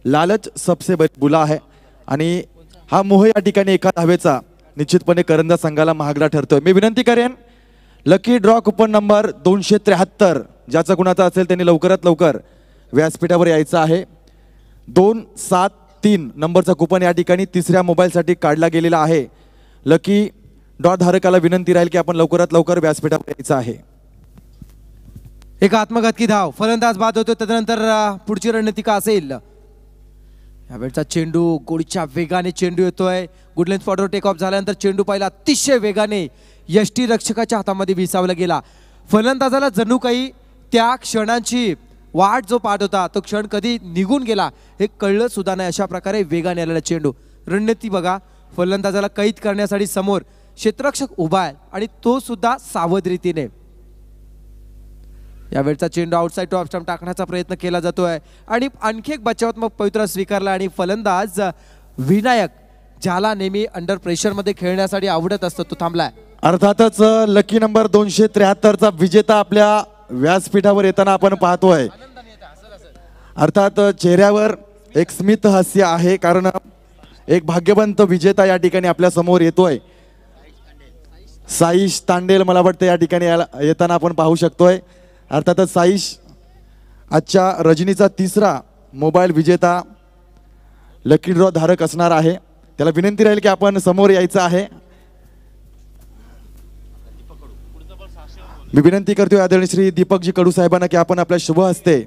लालच सबसे बड़ी बुला है. आणि हा मोह या ठिकाणी एका धावेचा निश्चितपणे करंजा संघाला महागडा ठरतोय. मी विनंती करेन लकी ड्रॉ कुपन नंबर 273 ज्याचा कुणाचा असेल त्यांनी लवकरात लवकर व्यासपीठावर यायचं आहे. 273 नंबरचा कुपन या ठिकाणी तिसऱ्या मोबाईलसाठी काढला गेलेला आहे. लकी ड्रॉ धारकाला विनंती राहील की आपण लवकरात लवकर व्यासपीठावर यायचं आहे. एक आत्मघातकी धाव, फलंदाज बाद होतो. त्यानंतर पुढची रणनीती का असेल? यावेळचा चेंडू गोळीच्या वेगाने चेंडू येतोय. गुडलेन्स स्पॉटवर टेक ऑफ झाल्यानंतर चेंडू पाहिला अतिशय वेगाने यष्टी रक्षकाच्या हातामध्ये विसावला गेला. फलंदाजाला जणू काही त्या क्षणांची वाट जो पाहत होता तो क्षण कधी निघून गेला हे कळलं सुद्धा नाही. अशा प्रकारे वेगाने आलेला चेंडू. रणनीती बघा, फलंदाजाला कैद करण्यासाठी समोर क्षेत्ररक्षक उभा आहे आणि तो सुद्धा सावध रीतीने. यावेळचा चेंडू आउटसाइड टू ऑफ स्टंप टाकण्याचा प्रयत्न केला जातोय आणि आणखी एक बचावात्मक पवित्रा स्वीकारला आणि फलंदाज विनायक ज्याला नेहमी अंडर प्रेशर मध्ये खेळण्यासाठी आवडत असतं तो थांबलाय. अर्थातच लकी नंबर 273चा विजेता आपल्या व्यासपीठावर येताना आपण पाहतोय. अर्थात चेहऱ्यावर एक स्मित हास्य आहे कारण एक भाग्यवंत विजेता या ठिकाणी आपल्या समोर येतोय. साईश तांडेल मला वाटतं या ठिकाणी येताना आपण पाहू शकतोय. अर्थातच साईश आजच्या रजनीचा तिसरा मोबाईल विजेता लकी ड्रॉ धारक असणार आहे. त्याला विनंती राहील की आपण समोर यायचं आहे. मी विनंती करतोय आदरणीय श्री दीपकजी कडू साहेबांना की आपण आपल्या शुभ हस्ते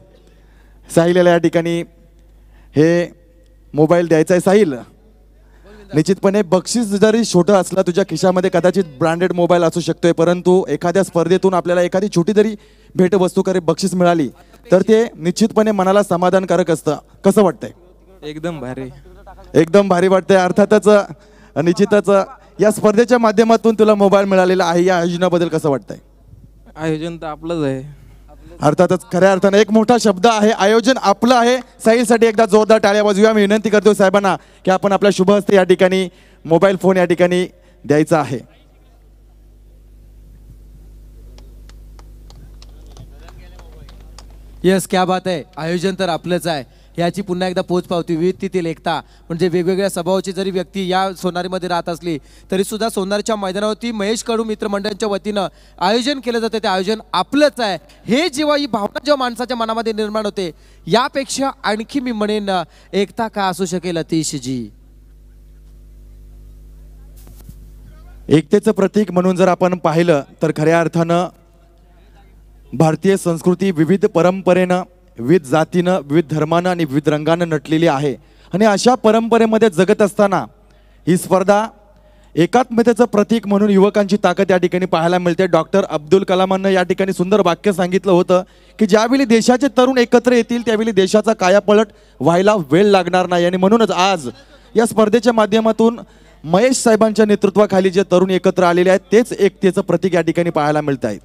साहिलला या ठिकाणी हे मोबाईल द्यायचा आहे. साहिल, निश्चितपणे बक्षीस जरी छोटं असलं तुझ्या खिशामध्ये कदाचित ब्रँडेड मोबाईल असू शकतोय परंतु एखाद्या स्पर्धेतून आपल्याला एखादी छोटी जरी भेटवस्तू करे बक्षीस मिळाली तर ते निश्चितपणे मनाला समाधानकारक असतं. कसं वाटतंय? एकदम भारी, एकदम भारी वाटतंय. अर्थातच निश्चितच या स्पर्धेच्या माध्यमातून तुला मोबाईल मिळालेला आहे. या आयोजनाबद्दल कसं वाटतंय? आयोजन तर आपलंच आहे. अर्थातच खऱ्या अर्थाने एक मोठा शब्द आहे, आयोजन आपलं आहे. साहिलसाठी एकदा जोरदार टाळ्या वाजवूया. मी विनंती करतो साहेबांना की आपण आपल्या शुभ हस्ते या ठिकाणी मोबाईल फोन या ठिकाणी द्यायचा आहे. यस, क्या बात आहे. आयोजन तर आपलंच आहे. याची पुन्हा एकदा पोच पावती. विविधतेतील एकता म्हणजे वेगवेगळ्या स्वभावाची जरी व्यक्ती या सोनारीमध्ये राहत असली तरी सुद्धा सोनारच्या मैदानावरती महेश कडू मित्रमंडळाच्या वतीनं आयोजन केलं जातं. ते आयोजन आपलंच आहे हे जेव्हा ही भावना जेव्हा माणसाच्या मनामध्ये निर्माण होते यापेक्षा आणखी मी म्हणेन एकता का असू शकेल अतिशजी. एकतेचं प्रतीक म्हणून जर आपण पाहिलं तर खऱ्या अर्थानं भारतीय संस्कृती विविध परंपरेनं, विविध जातीनं, विविध धर्मानं आणि विविध रंगानं नटलेली आहे. आणि अशा परंपरेमध्ये जगत असताना ही स्पर्धा एकात्मतेचं प्रतीक म्हणून युवकांची ताकद या ठिकाणी पाहायला मिळते. डॉक्टर अब्दुल कलामांना या ठिकाणी सुंदर वाक्य सांगितलं होतं की ज्यावेळी देशाचे तरुण एकत्र येतील त्यावेळी देशाचा कायापलट व्हायला वेळ लागणार नाही. आणि म्हणूनच आज या स्पर्धेच्या माध्यमातून महेश साहेबांच्या नेतृत्वाखाली जे तरुण एकत्र आलेले आहेत तेच एकतेचं प्रतीक या ठिकाणी पाहायला मिळत आहेत.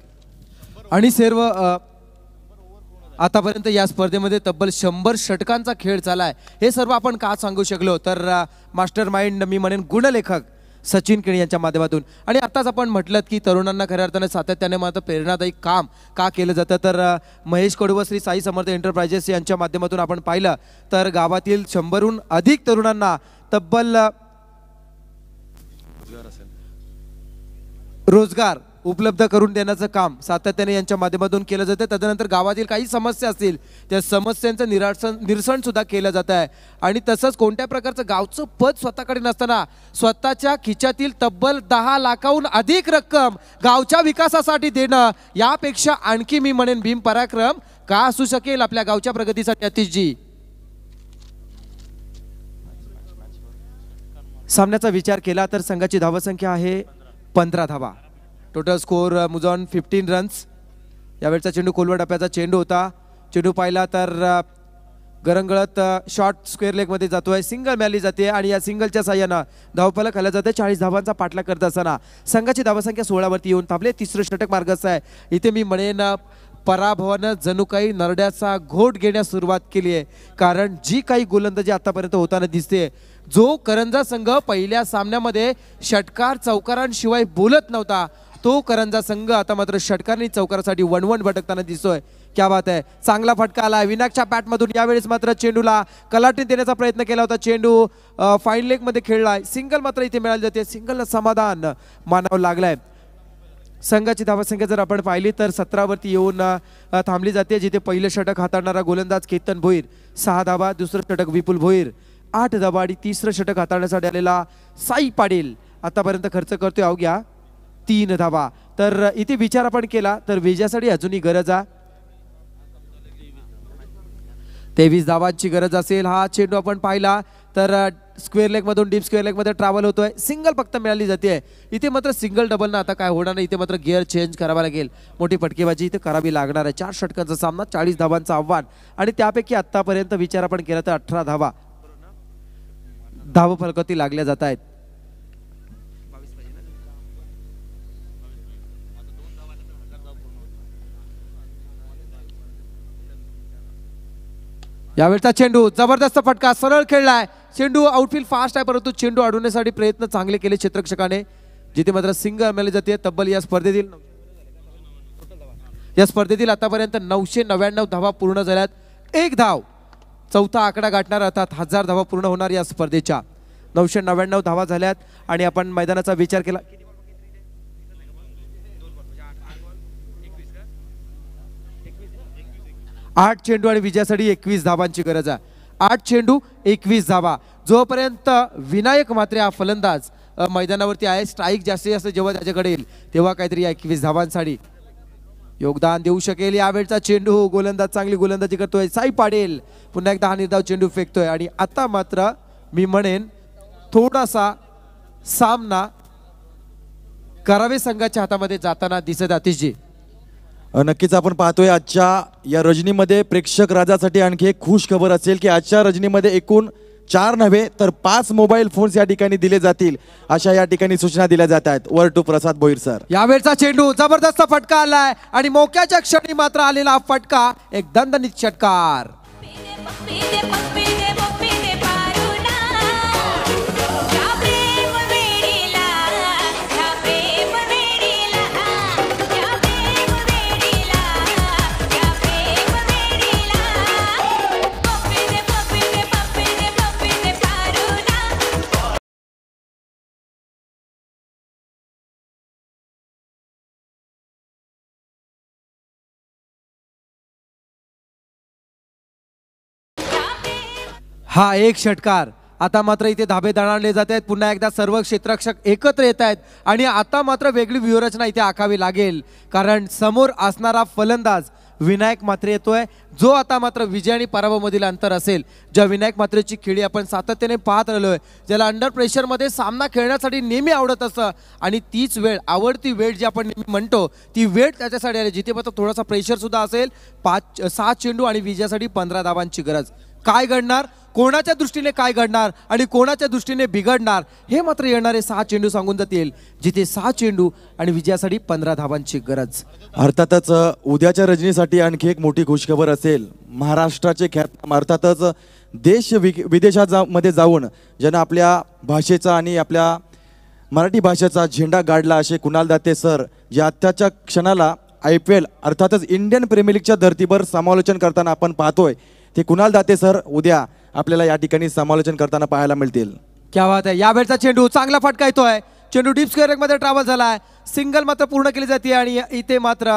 आणि सर्व आतापर्यंत या स्पर्धेमध्ये तब्बल 100 षटकांचा खेळ झालाय. हे सर्व आपण का सांगू शकलो तर मास्टर माइंड मी म्हणेन गुणलेखक सचिन केणी यांच्या माध्यमातून. आणि आताच आपण म्हटलं की तरुणांना खऱ्या अर्थाने सातत्याने मात्र प्रेरणादायी काम का केलं जातं तर महेश कडू व श्री साई समर्थ एंटरप्राइजेस यांच्या माध्यमातून आपण पाहिलं तर गावातील 100हून अधिक तरुणांना तब्बल रोजगार उपलब्ध करून देण्याचं काम सातत्याने यांच्या माध्यमातून केलं जातं. त्याच्यानंतर गावातील काही समस्या असतील त्या समस्यांचं निरसन सुद्धा केलं जात आहे. आणि तसंच कोणत्या प्रकारचं गावचं पद स्वतःकडे नसताना स्वतःच्या खिच्यातील तब्बल 10 लाखाहून अधिक रक्कम गावच्या विकासासाठी देणं, यापेक्षा आणखी मी म्हणेन भीम पराक्रम का असू शकेल आपल्या गावच्या प्रगतीसाठी. अतिशजी सामन्याचा विचार केला तर संघाची धावसंख्या आहे 15 धावा. Total score moves on 15 runs. यावेळचा चेंडू खोलवर टप्प्याचा चेंडू होता. चेंडू पाहिला तर गरंगळत शॉर्ट स्क्वेअर लेगमध्ये जातोय. सिंगल मिळाली जाते आणि या सिंगलच्या साह्यानं धावफलक खाल्ला जाते. 40 धावांचा पाठलाग करत असताना संघाची धावसंख्या 16 वरती येऊन थांबले. तिसरं षटक मार्गस्थ आहे. इथे मी म्हणेन पराभवानं जणू काही नरड्याचा घोट घेण्यास सुरुवात केली आहे. कारण जी काही गोलंदाजी आतापर्यंत होताना दिसते, जो करंजा संघ पहिल्या सामन्यामध्ये षटकार चौकारांशिवाय बोलत नव्हता, तो करंजा संघ आता मात्र षटकारनी चौकारासाठी वणवण भटकताना दिसतोय. क्या बात आहे. चांगला फटका आला विनायकच्या बॅटमधून. यावेळेस मात्र चेंडूला कलाटणी देण्याचा प्रयत्न केला होता. चेंडू फाईन लेग मध्ये खेळलाय. सिंगल मात्र इथे मिळाली जाते. सिंगलला समाधान मानावं लागलंय. संघाची धावसंख्या जर आपण पाहिली तर 17 वरती येऊन थांबली जाते. जिथे पहिलं षटक हाताळणारा गोलंदाज केतन भोईर 6 धावा, दुसरं षटक विपुल भोईर 8 धावा आणि तिसरं षटक हाताळण्यासाठी आलेला साई पाटील आतापर्यंत खर्च करतोय अवघ्या 3 धावा. तर इथे विचार आपण केला तर विजयासाठी अजूनही गरज आहे. 23 धावांची गरज असेल. हा चेंडू आपण पाहिला तर स्क्वेअर लेग मधून डीप स्क्वेअर लेग मध्ये ट्रॅव्हल होतोय. सिंगल फक्त मिळाली जाते. इथे मात्र सिंगल डबल ना आता काय होणार नाही. इथे मात्र गिअर चेंज करावा लागेल. मोठी फटकेबाजी इथे करावी लागणार आहे. 4 षटकांचा सामना, 40 धावांचं आव्हान आणि त्यापैकी आतापर्यंत विचार आपण केला तर 18 धावा धावफलकावरती लागल्या जात आहेत. यावेळचा चेंडू जबरदस्त फटका, सरळ खेळलाय. चेंडू आउटफील्ड फास्ट आहे परंतु चेंडू अडवण्यासाठी प्रयत्न चांगले केले क्षेत्ररक्षकाने. जिथे मात्र सिंगल मिळाली जाते. तब्बल या स्पर्धेतील आतापर्यंत 999 धावा पूर्ण झाल्यात. 1 धाव चौथा आकडा गाठणार अर्थात 1000 धावा पूर्ण होणार या स्पर्धेच्या. 999 धावा झाल्यात आणि आपण मैदानाचा विचार केला 8 चेंडू आणि विजयासाठी 21 धावांची गरज आहे. 8 चेंडू 21 धावा. जोपर्यंत विनायक मात्रे हा फलंदाज मैदानावरती आहे, स्ट्राईक जास्तीत जास्त जेव्हा त्याच्याकडे येईल तेव्हा काहीतरी 21 धावांसाठी योगदान देऊ शकेल. यावेळचा चेंडू गोलंदाज चांगली गोलंदाजी करतोय साई पाटील. पुन्हा एकदा हा निर्धाव चेंडू फेकतोय आणि आता मात्र मी म्हणेन थोडासा सामना करावे संघाच्या हातामध्ये जाताना दिसत. आतिशजी नक्कीच आपण पाहतोय आजच्या या रजनीमध्ये प्रेक्षक राजासाठी आणखी एक खुश खबर असेल की आजच्या रजनीमध्ये एकूण 4 नव्हे तर 5 मोबाईल फोन्स या ठिकाणी दिले जातील अशा या ठिकाणी सूचना दिल्या जात आहेत. वर टू प्रसाद भोईर सर. यावेळचा चेंडू जबरदस्त फटका आलाय आणि मोक्याच्या क्षणी मात्र आलेला फटका एक दणदणीत षटकार. हा एक षटकार. आता मात्र इथे धाबे दणाणले जात आहेत. पुन्हा एकदा सर्व क्षेत्ररक्षक एकत्र येत आहेत आणि आता मात्र वेगळी व्यूहरचना इथे आखावी लागेल कारण समोर असणारा फलंदाज विनायक मात्रे येतोय, जो आता मात्र विजय आणि पराभवामधील अंतर असेल. ज्या विनायक मात्रेची खेळी आपण सातत्याने पाहत राहिलोय, ज्याला अंडर प्रेशरमध्ये सामना खेळण्यासाठी नेहमी आवडत असतं आणि तीच वेळ आवडती वेळ जी आपण नेहमी म्हणतो ती वेळ त्याच्यासाठी आली जिथे मात्र थोडासा प्रेशर सुद्धा असेल. 7 चेंडू आणि विजयासाठी 15 धावांची गरज. काय घडणार, कोणाच्या दृष्टीने काय घडणार आणि कोणाच्या दृष्टीने बिघडणार हे मात्र येणारे 6 चेंडू सांगून जातील. जिथे 6 चेंडू आणि विजयासाठी 15 धावांची गरज. अर्थातच उद्याच्या रजनीसाठी आणखी एक मोठी खुशखबर असेल. महाराष्ट्राचे ख्यात अर्थातच देश विदेशात मध्ये जाऊन ज्यानं आपल्या भाषेचा आणि आपल्या मराठी भाषेचा झेंडा गाडला असे कुणाल दाते सर, जे आत्ताच्या क्षणाला IPL अर्थातच इंडियन प्रीमियर लीगच्या धर्तीवर समालोचन करताना आपण पाहतोय, ते कुणाल दाते सर उद्या आपल्याला या ठिकाणी समालोचन करताना पाहायला मिळतील. क्या बात आहे. यावेळचा चेंडू चांगला फटका येतोय. चेंडू डीप स्क्वेअर मध्ये ट्रॅव्हल झालाय, सिंगल मात्र पूर्ण केली जाते आणि इथे मात्र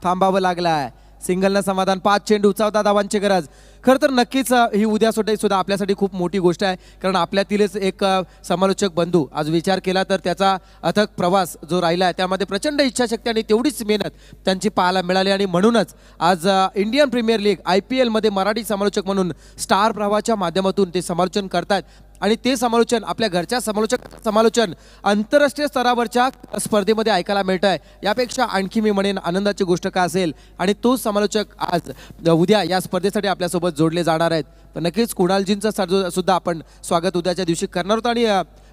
थांबावं लागलाय. सिंगलनं समाधान, 5 चेंडू 14 धावांची गरज. खरं तर नक्कीच ही उद्या सुद्धा आपल्यासाठी खूप मोठी गोष्ट आहे, कारण आपल्यातीलच एक समालोचक बंधू आज विचार केला तर त्याचा अथक प्रवास जो राहिला आहे त्यामध्ये प्रचंड इच्छाशक्ती आणि तेवढीच मेहनत त्यांची पाहायला मिळाली आणि म्हणूनच आज इंडियन प्रीमियर लीग IPL मध्ये मराठी समालोचक म्हणून स्टार प्रवाहाच्या माध्यमातून ते समालोचन करतात आणि ते समालोचन आपल्या घरच्या समालोचन आंतरराष्ट्रीय स्तरावरच्या स्पर्धेमध्ये ऐकायला मिळत आहे. यापेक्षा आणखी मी म्हणेन आनंदाची गोष्ट का असेल आणि तो समालोचक आज उद्या या स्पर्धेसाठी आपल्यासोबत जोडले जाणार आहेत. पण नक्कीच कुणालजींचं सुद्धा आपण स्वागत उद्याच्या दिवशी करणार आहोत आणि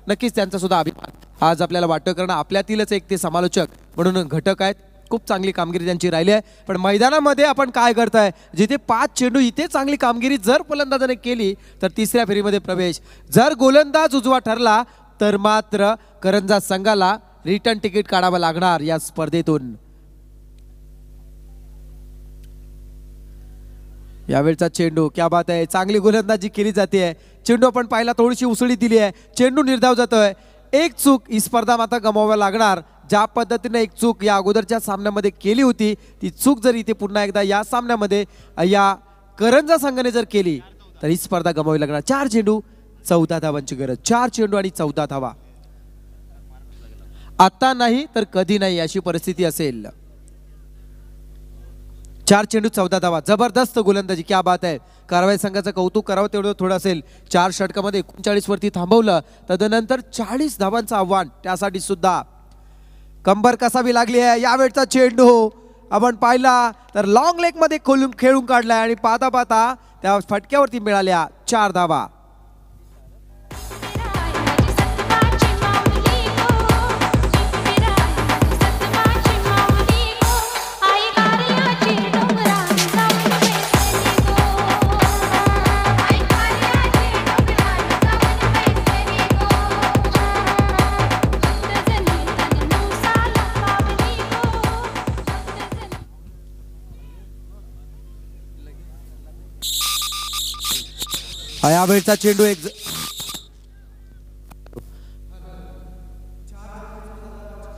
नक्कीच त्यांचा सुद्धा अभिमान आज आपल्याला वाटतं, कारण आपल्यातीलच एक ते समालोचक म्हणून घटक आहेत. खूप चांगली कामगिरी त्यांची राहिली आहे. पण मैदानामध्ये आपण काय करताय, जिथे 5 चेंडू इथे चांगली कामगिरी जर फलंदाजाने केली तर तिसऱ्या फेरीमध्ये प्रवेश, जर गोलंदाज उजवा ठरला तर मात्र करंजा संघाला रिटर्न तिकीट काढावं लागणार या स्पर्धेतून. यावेळचा चेंडू क्या बात आहे, चांगली गोलंदाजी केली जाते. चेंडू आपण पाहिला थोडीशी उसळी दिली आहे, चेंडू निर्धाव जातोय. एक चूक ही स्पर्धा मात्र गमवावी लागणार. ज्या पद्धतीने एक चूक या अगोदरच्या सामन्यामध्ये केली होती ती चूक जर इथे पुन्हा एकदा या सामन्यामध्ये या करंजा संघाने जर केली तर ही स्पर्धा गमवावी लागणार. 4 चेंडू 14 धावांची गरज. 4 चेंडू आणि 14 धावा. आता नाही तर कधी नाही अशी परिस्थिती असेल. 4 चेंडू 14 धावा, जबरदस्त गोलंदाजी, क्या बात आहे. कारवाई संघाचं कौतुक करावं तेवढं थोडं असेल. 4 षटकामध्ये 39 वरती थांबवलं, तदनंतर 40 धावांचं आव्हान त्यासाठी सुद्धा कंबर कसावी लागली आहे. यावेळचा चेंडू आपण पाहिला तर लॉंग लेग मध्ये खेळून काढलाय आणि पाहता पाहता त्या फटक्यावरती मिळाल्या 4 धावा. यावेळचा चेंडू एक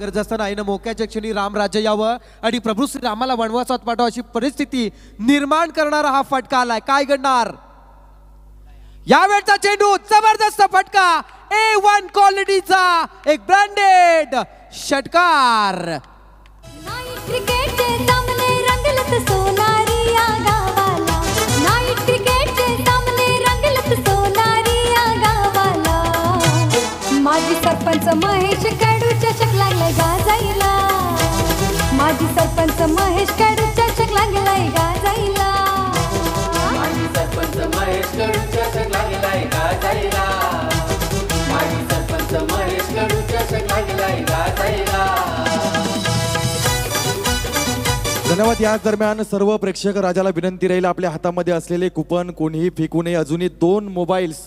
गरज असताना आईनं मोक्याच्या क्षणी रामराज्य यावं आणि प्रभू श्री रामाला वनवासात पाठवा अशी परिस्थिती निर्माण करणारा हा फटका आलाय. काय घडणार यावेळचा चेंडू, जबरदस्त फटका, A1 क्वालिटीचा एक ब्रँडेड षटकार. क्रिकेटचे सामने रंगलत सोनारी या गावाला, नाईट क्रिकेटचे सामने रंगलत सोनारी या गावाला. माजी सरपंच महेश कडू चषक लागलाय गाजायला, माजी सरपंच महेश कडू चषक लागलाय गाजायला, माजी सरपंच महेश कडू चषक लागलाय गाजायला, माजी सरपंच महेश कडू चषक लागलाय गाजायला. धन्यवाद. याच दरम्यान सर्व प्रेक्षक राजाला विनंती राहील, आपल्या हातामध्ये असलेले कुपन कोणीही फेकू नये. अजूनही 2 मोबाईल्स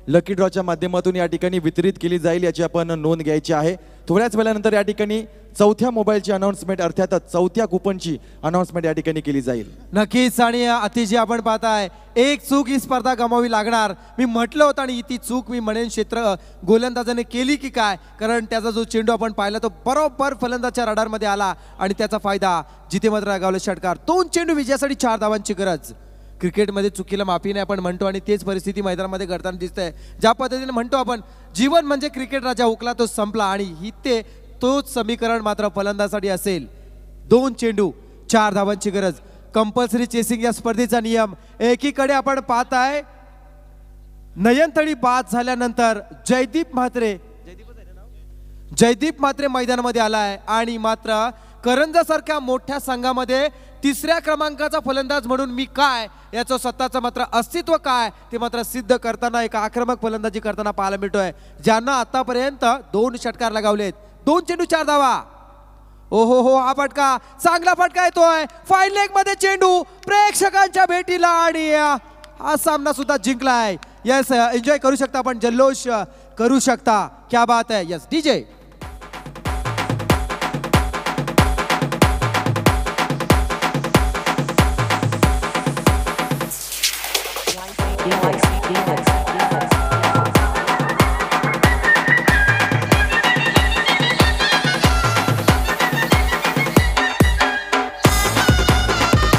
लकी ड्रॉच्या माध्यमातून या ठिकाणी वितरित केली जाईल याची आपण नोंद घ्यायची आहे. थोड्याच वेळानंतर या ठिकाणी 4थ्या मोबाईलची अनाउन्समेंट, अर्थातच 4थ्या कुपनची अनाउन्समेंट या ठिकाणी केली जाईल. नक्कीच. आणि अतिशय आपण पाहताय एक चूक ही स्पर्धा गमावी लागणार. मी म्हटलं होतं आणि ती चूक मी म्हणेन क्षेत्र गोलंदाजाने केली की काय, कारण त्याचा जो चेंडू आपण पाहिला तो बरोबर फलंदाजच्या रडारमध्ये आला आणि त्याचा फायदा जिथे मात्र गावले षटकार. 2 चेंडू विजयासाठी 4 धावांची गरज. क्रिकेटमध्ये चुकीला माफी नाही आपण म्हणतो आणि तेच परिस्थिती मैदानामध्ये घडताना दिसतंय. ज्या पद्धतीने म्हणतो आपण जीवन म्हणजे क्रिकेट राजा हुकला तो संपला, आणि इथे तोच समीकरण मात्र फलंदाजासाठी असेल. 2 चेंडू 4 धावांची गरज. कंपल्सरी चेसिंग या स्पर्धेचा नियम. एकीकडे आपण पाहताय नयनतळी बाद झाल्यानंतर जयदीप म्हात्रे मैदानामध्ये आलाय आणि मात्र करंजा सारख्या मोठ्या संघामध्ये 3ऱ्या क्रमांकाचा फलंदाज म्हणून मी काय, याचं स्वतःचं मात्र अस्तित्व काय ते मात्र सिद्ध करताना एक आक्रमक फलंदाजी करताना पाहायला मिळतोय, ज्यांना आतापर्यंत 2 षटकार लगावलेत. 2 चेंडू 4 धावा. ओहो हो, हा फटका चांगला फटका येतोय. फाईन लेग मध्ये चेंडू प्रेक्षकांच्या भेटीला आणि हा सामना सुद्धा जिंकलाय. यस, एन्जॉय करू शकता आपण, जल्लोष करू शकता. क्या बात है. Yes DJ. DYC